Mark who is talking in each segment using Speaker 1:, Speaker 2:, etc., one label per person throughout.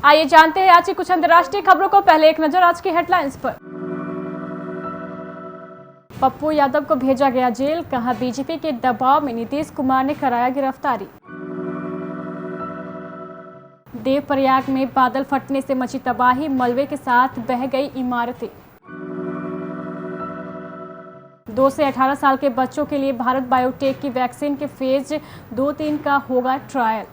Speaker 1: आइए जानते हैं आज की कुछ अंतर्राष्ट्रीय खबरों को। पहले एक नजर आज की हेडलाइंस पर। पप्पू यादव को भेजा गया जेल, कहा बीजेपी के दबाव में नीतीश कुमार ने कराया गिरफ्तारी। देवप्रयाग में बादल फटने से मची तबाही, मलबे के साथ बह गई इमारतें। 2 से 18 साल के बच्चों के लिए भारत बायोटेक की वैक्सीन के फेज 2-3 का होगा ट्रायल।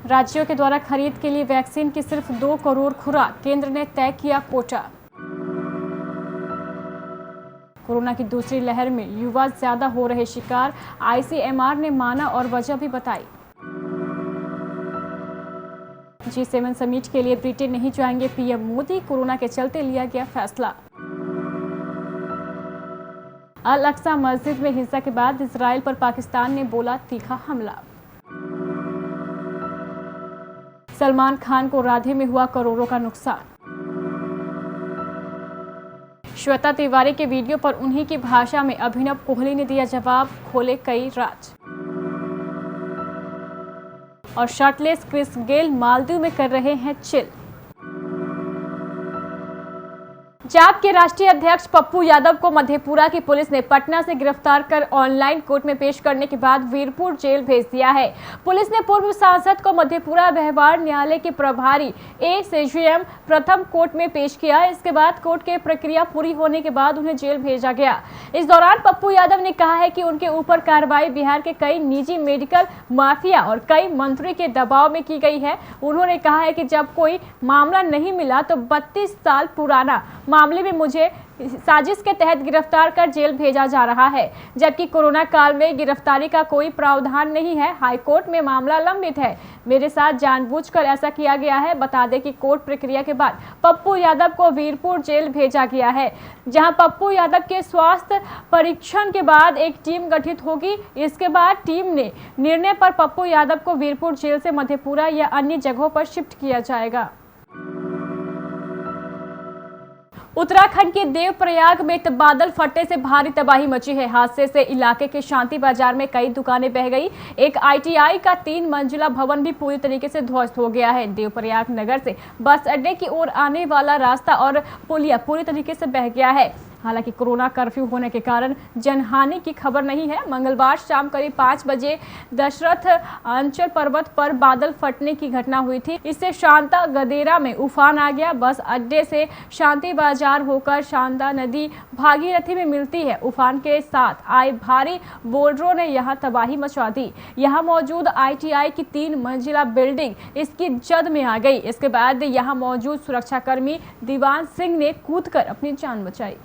Speaker 1: राज्यों के द्वारा खरीद के लिए वैक्सीन की सिर्फ 2 करोड़ खुराक, केंद्र ने तय किया कोटा। कोरोना की दूसरी लहर में युवा ज्यादा हो रहे शिकार, आईसीएमआर ने माना और वजह भी बताई। G7 समिट के लिए ब्रिटेन नहीं जाएंगे पीएम मोदी, कोरोना के चलते लिया गया फैसला। अल अक्सा मस्जिद में हिंसा के बाद इजराइल पर पाकिस्तान ने बोला तीखा हमला। सलमान खान को राधे में हुआ करोड़ों का नुकसान। श्वेता तिवारी के वीडियो पर उन्हीं की भाषा में अभिनव कोहली ने दिया जवाब, खोले कई राज। और शर्टलेस क्रिस गेल मालदीव में कर रहे हैं चिल। जाप के राष्ट्रीय अध्यक्ष पप्पू यादव को मधेपुरा की पुलिस ने पटना से गिरफ्तार कर ऑनलाइन कोर्ट में पेश करने के बाद वीरपुर जेल भेज दिया है। पुलिस ने पूर्व सांसद को मधेपुरा व्यवहार न्यायालय के प्रभारी एसीजेएम प्रथम कोर्ट में पेश किया। इसके बाद कोर्ट की प्रक्रिया पूरी होने के बाद उन्हें जेल भेजा गया। इस दौरान पप्पू यादव ने कहा है कि उनके ऊपर कार्रवाई बिहार के कई निजी मेडिकल माफिया और कई मंत्री के दबाव में की गई है। उन्होंने कहा है कि जब कोई मामला नहीं मिला तो 32 साल पुराना मामले में मुझे साजिश के तहत गिरफ्तार कर जेल भेजा जा रहा है, जबकि कोरोना काल में गिरफ्तारी का कोई प्रावधान नहीं है। हाईकोर्ट में मामला लंबित है। मेरे साथ जानबूझकर ऐसा किया गया है। बता दें कि कोर्ट प्रक्रिया के बाद पप्पू यादव को वीरपुर जेल भेजा गया है, जहां पप्पू यादव के स्वास्थ्य परीक्षण के बाद एक टीम गठित होगी। इसके बाद टीम ने निर्णय पर पप्पू यादव को वीरपुर जेल से मधेपुरा या अन्य जगहों पर शिफ्ट किया जाएगा। उत्तराखंड के देवप्रयाग में बादल फटने से भारी तबाही मची है। हादसे से इलाके के शांति बाजार में कई दुकानें बह गई। एक आईटीआई का 3 मंजिला भवन भी पूरी तरीके से ध्वस्त हो गया है। देवप्रयाग नगर से बस अड्डे की ओर आने वाला रास्ता और पुलिया पूरी तरीके से बह गया है। हालांकि कोरोना कर्फ्यू होने के कारण जनहानि की खबर नहीं है। मंगलवार शाम करीब 5 बजे दशरथ अंचल पर्वत पर बादल फटने की घटना हुई थी। इससे शांता गदेरा में उफान आ गया। बस अड्डे से शांति बाजार होकर शांता नदी भागीरथी में मिलती है। उफान के साथ आए भारी बोल्डरों ने यहां तबाही मचा दी। यहां मौजूद आईटीआई की 3 मंजिला बिल्डिंग इसकी जद में आ गई। इसके बाद यहां मौजूद सुरक्षाकर्मी दीवान सिंह ने कूदकर अपनी जान बचाई।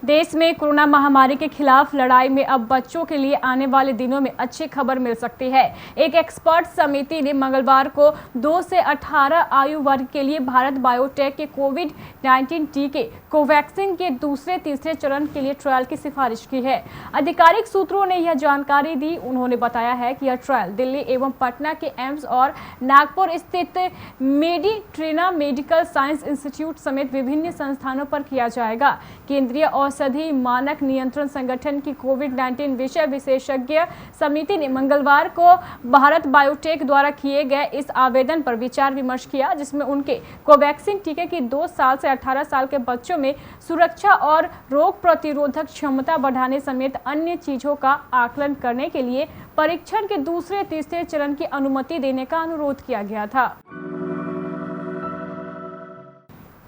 Speaker 1: देश में कोरोना महामारी के खिलाफ लड़ाई में अब बच्चों के लिए आने वाले दिनों में अच्छी खबर मिल सकती है। एक एक्सपर्ट समिति ने मंगलवार को 2 से 18 आयु वर्ग के लिए भारत बायोटेक के कोविड-19 टीके कोवैक्सीन के दूसरे तीसरे चरण के लिए ट्रायल की सिफारिश की है। आधिकारिक सूत्रों ने यह जानकारी दी। उन्होंने बताया है कि यह ट्रायल दिल्ली एवं पटना के एम्स और नागपुर स्थित मेडिट्रीना मेडिकल साइंस इंस्टीट्यूट समेत विभिन्न संस्थानों पर किया जाएगा। केंद्रीय औषधि मानक नियंत्रण संगठन की कोविड-19 विषय विशेषज्ञ समिति ने मंगलवार को भारत बायोटेक द्वारा किए गए इस आवेदन पर विचार विमर्श किया, जिसमें उनके कोवैक्सीन टीके की 2 साल से 18 साल के बच्चों में सुरक्षा और रोग प्रतिरोधक क्षमता बढ़ाने समेत अन्य चीजों का आकलन करने के लिए परीक्षण के दूसरे तीसरे चरण की अनुमति देने का अनुरोध किया गया था।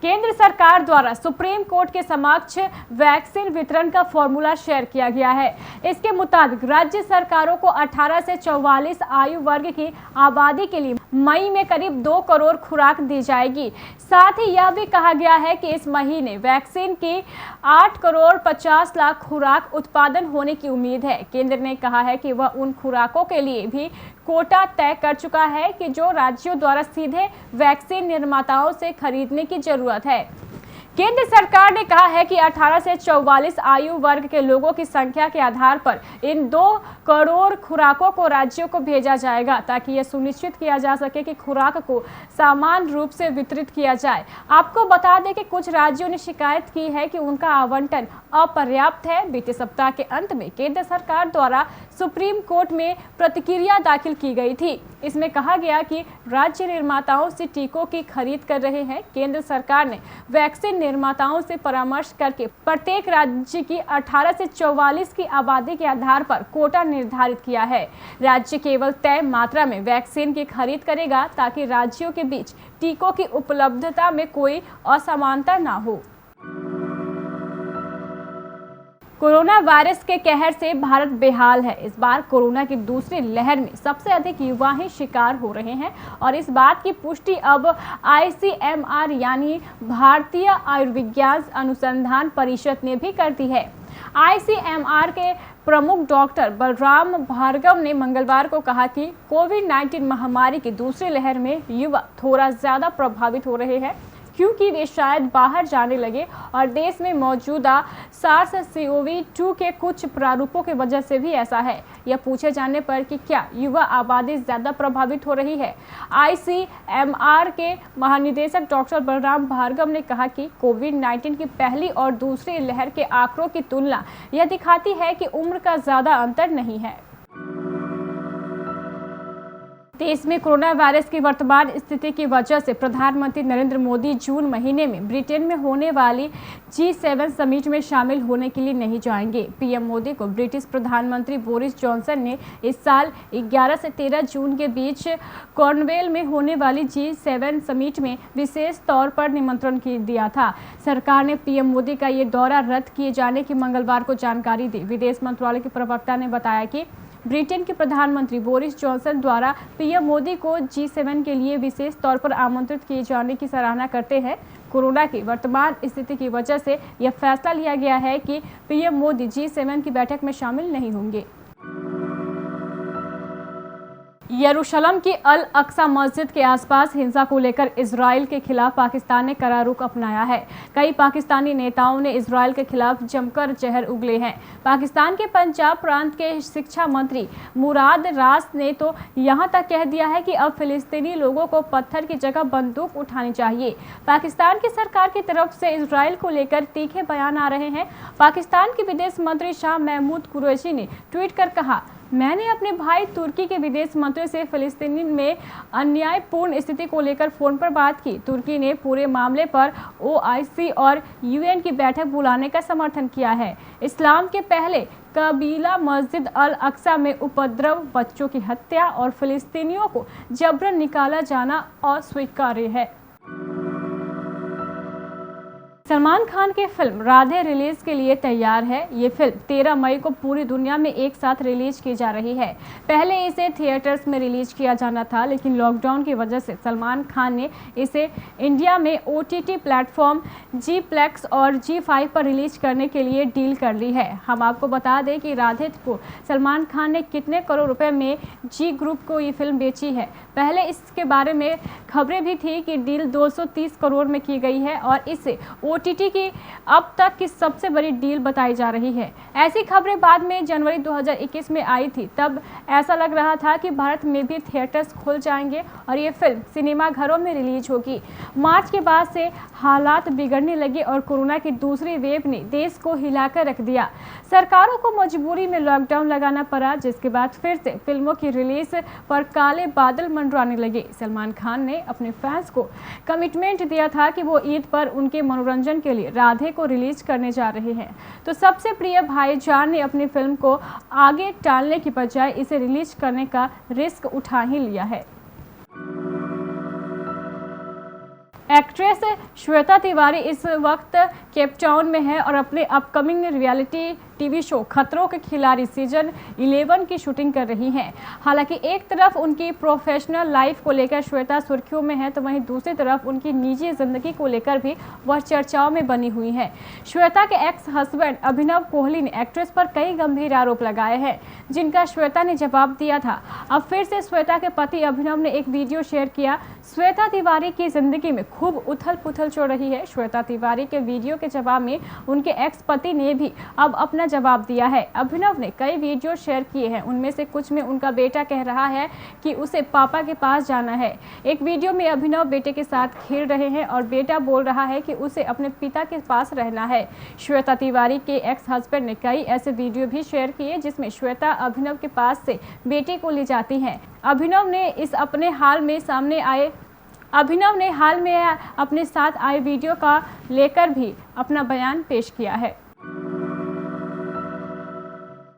Speaker 1: केंद्र सरकार द्वारा सुप्रीम कोर्ट के समक्ष वैक्सीन वितरण का फॉर्मूला शेयर किया गया है। इसके मुताबिक राज्य सरकारों को 18 से 44 आयु वर्ग की आबादी के लिए मई में करीब 2 करोड़ खुराक दी जाएगी। साथ ही यह भी कहा गया है कि इस महीने वैक्सीन की 8 करोड़ 50 लाख खुराक उत्पादन होने की उम्मीद है। केंद्र ने कहा है कि वह उन खुराकों के लिए भी कोटा तय कर चुका है कि जो राज्यों द्वारा सीधे वैक्सीन निर्माताओं से खरीदने की जरूरत है। केंद्र सरकार ने कहा है कि 18 से 44 आयु वर्ग के लोगों की संख्या के आधार पर इन 2 करोड़ खुराकों को राज्यों को भेजा जाएगा ताकि यह सुनिश्चित किया जा सके कि खुराक को समान रूप से वितरित किया जाए। आपको बता दें कि कुछ राज्यों ने शिकायत की है कि उनका आवंटन अपर्याप्त है। बीते सप्ताह के अंत में केंद्र सरकार द्वारा सुप्रीम कोर्ट में प्रतिक्रिया दाखिल की गई थी। इसमें कहा गया कि राज्य निर्माताओं से टीकों की खरीद कर रहे हैं। केंद्र सरकार ने वैक्सीन निर्माताओं से परामर्श करके प्रत्येक राज्य की 18 से 44 की आबादी के आधार पर कोटा निर्धारित किया है। राज्य केवल तय मात्रा में वैक्सीन की खरीद करेगा ताकि राज्यों के बीच टीकों की उपलब्धता में कोई असमानता ना हो। कोरोना वायरस के कहर से भारत बेहाल है। इस बार कोरोना की दूसरी लहर में सबसे अधिक युवा ही शिकार हो रहे हैं और इस बात की पुष्टि अब ICMR यानी भारतीय आयुर्विज्ञान अनुसंधान परिषद ने भी कर दी है। ICMR के प्रमुख डॉक्टर बलराम भार्गव ने मंगलवार को कहा कि कोविड-19 महामारी की दूसरी लहर में युवा थोड़ा ज्यादा प्रभावित हो रहे हैं क्योंकि वे शायद बाहर जाने लगे और देश में मौजूदा SARS-CoV-2 के कुछ प्रारूपों की वजह से भी ऐसा है। यह पूछे जाने पर कि क्या युवा आबादी ज़्यादा प्रभावित हो रही है, ICMR के महानिदेशक डॉक्टर बलराम भार्गव ने कहा कि कोविड-19 की पहली और दूसरी लहर के आंकड़ों की तुलना यह दिखाती है कि उम्र का ज़्यादा अंतर नहीं है। देश में कोरोना वायरस की वर्तमान स्थिति की वजह से प्रधानमंत्री नरेंद्र मोदी जून महीने में ब्रिटेन में होने वाली G7 समिट में शामिल होने के लिए नहीं जाएंगे। पीएम मोदी को ब्रिटिश प्रधानमंत्री बोरिस जॉनसन ने इस साल 11 से 13 जून के बीच कॉर्नवेल में होने वाली G7 समिट में विशेष तौर पर निमंत्रण दिया था। सरकार ने पीएम मोदी का ये दौरा रद्द किए जाने की मंगलवार को जानकारी दी। विदेश मंत्रालय के प्रवक्ता ने बताया कि ब्रिटेन के प्रधानमंत्री बोरिस जॉनसन द्वारा पीएम मोदी को G7 के लिए विशेष तौर पर आमंत्रित किए जाने की सराहना करते हैं। कोरोना की वर्तमान स्थिति की वजह से यह फैसला लिया गया है कि पीएम मोदी G7 की बैठक में शामिल नहीं होंगे। यरूशलेम की अल अक्सा मस्जिद के आसपास हिंसा को लेकर इजराइल के खिलाफ पाकिस्तान ने कड़ा रुख अपनाया है। कई पाकिस्तानी नेताओं ने इजराइल के खिलाफ जमकर जहर उगले हैं। पाकिस्तान के पंजाब प्रांत के शिक्षा मंत्री मुराद रास ने तो यहां तक कह दिया है कि अब फिलिस्तीनी लोगों को पत्थर की जगह बंदूक उठानी चाहिए। पाकिस्तान की सरकार की तरफ से इजराइल को लेकर तीखे बयान आ रहे हैं। पाकिस्तान के विदेश मंत्री शाह महमूद कुरैशी ने ट्वीट कर कहा, मैंने अपने भाई तुर्की के विदेश मंत्री से फिलिस्तीन में अन्यायपूर्ण स्थिति को लेकर फोन पर बात की। तुर्की ने पूरे मामले पर OIC और UN की बैठक बुलाने का समर्थन किया है। इस्लाम के पहले कबीला मस्जिद अल अक्सा में उपद्रव, बच्चों की हत्या और फिलिस्तीनियों को जबरन निकाला जाना अस्वीकार्य है। सलमान खान की फिल्म राधे रिलीज के लिए तैयार है। ये फिल्म 13 मई को पूरी दुनिया में एक साथ रिलीज की जा रही है। पहले इसे थिएटर्स में रिलीज किया जाना था, लेकिन लॉकडाउन की वजह से सलमान खान ने इसे इंडिया में OTT प्लेटफॉर्म Gplex और G5 पर रिलीज करने के लिए डील कर ली है। हम आपको बता दें कि राधे को सलमान खान ने कितने करोड़ रुपए में G ग्रुप को ये फिल्म बेची है। पहले इसके बारे में खबरें भी थी कि डील 230 करोड़ में की गई है और इसे OTT की अब तक की सबसे बड़ी डील बताई जा रही है। ऐसी खबरें बाद में जनवरी 2021 में आई थी। तब ऐसा लग रहा था कि भारत में भी थिएटर्स खुल जाएंगे और ये फिल्म सिनेमा घरों में रिलीज होगी। मार्च के बाद से हालात बिगड़ने लगे और कोरोना की दूसरी वेव ने देश को हिलाकर रख दिया। सरकारों को मजबूरी में लॉकडाउन लगाना पड़ा, जिसके बाद फिर से फिल्मों की रिलीज पर काले बादल मंडराने लगे। सलमान खान ने अपने फैंस को कमिटमेंट दिया था कि वो ईद पर उनके मनोरंजन के लिए राधे को रिलीज करने जा रहे हैं। तो सबसे प्रिय भाईजान ने अपनी फिल्म को आगे टालने की बजाय इसे रिलीज करने का रिस्क उठा ही लिया है। एक्ट्रेस श्वेता तिवारी इस वक्त केप टाउन में है और अपने अपकमिंग रियलिटी टीवी शो खतरों के खिलाड़ी सीजन 11 की शूटिंग कर रही हैं। हालांकि एक तरफ उनकी प्रोफेशनल लाइफ को लेकर श्वेता सुर्खियों में है, तो वहीं दूसरी तरफ उनकी निजी जिंदगी को लेकर भी वह चर्चाओं में बनी हुई है। श्वेता के एक्स हस्बैंड अभिनव कोहली ने एक्ट्रेस पर कई गंभीर आरोप लगाए हैं, जिनका श्वेता ने जवाब दिया था। अब फिर से श्वेता के पति अभिनव ने एक वीडियो शेयर किया। श्वेता तिवारी की जिंदगी में खूब उथल पुथल चल रही है। श्वेता तिवारी के वीडियो के जवाब में उनके एक्स पति ने भी अब अपना जवाब दिया है। अभिनव ने कई वीडियो शेयर किए हैं, उनमें से कुछ में उनका बेटा कह रहा है कि उसे पापा के पास जाना है। एक वीडियो में अभिनव बेटे के साथ खेल रहे हैं और बेटा बोल रहा है कि उसे अपने पिता के पास रहना है। श्वेता तिवारी के एक्स हस्बैंड ने कई ऐसे वीडियो भी शेयर किए जिसमें श्वेता अभिनव के पास से बेटे को ले जाती हैं। अभिनव ने हाल में अपने साथ आए वीडियो का लेकर भी अपना बयान पेश किया है।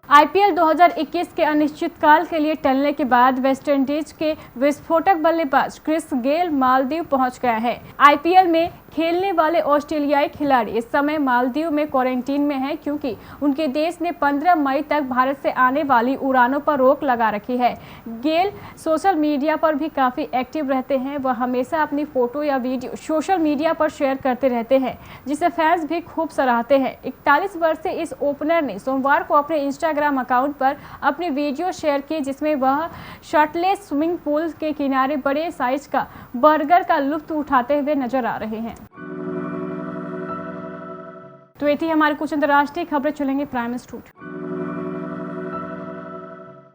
Speaker 1: आईपीएल 2021 के अनिश्चितकाल के लिए टलने के बाद वेस्टइंडीज के विस्फोटक बल्लेबाज क्रिस गेल मालदीव पहुंच गया है। आईपीएल में खेलने वाले ऑस्ट्रेलियाई खिलाड़ी इस समय मालदीव में क्वारंटीन में हैं, क्योंकि उनके देश ने 15 मई तक भारत से आने वाली उड़ानों पर रोक लगा रखी है। गेल सोशल मीडिया पर भी काफ़ी एक्टिव रहते हैं। वह हमेशा अपनी फोटो या वीडियो सोशल मीडिया पर शेयर करते रहते हैं, जिसे फैंस भी खूब सराहते हैं। 41 वर्षीय इस ओपनर ने सोमवार को अपने इंस्टाग्राम अकाउंट पर अपनी वीडियो शेयर की, जिसमें वह शर्टलेस स्विमिंग पूल के किनारे बड़े साइज का बर्गर का लुत्फ उठाते हुए नजर आ रहे हैं। तो ये थी हमारी कुछ अंतर्राष्ट्रीय खबरें। चलेंगे प्राइम स्टूडियो।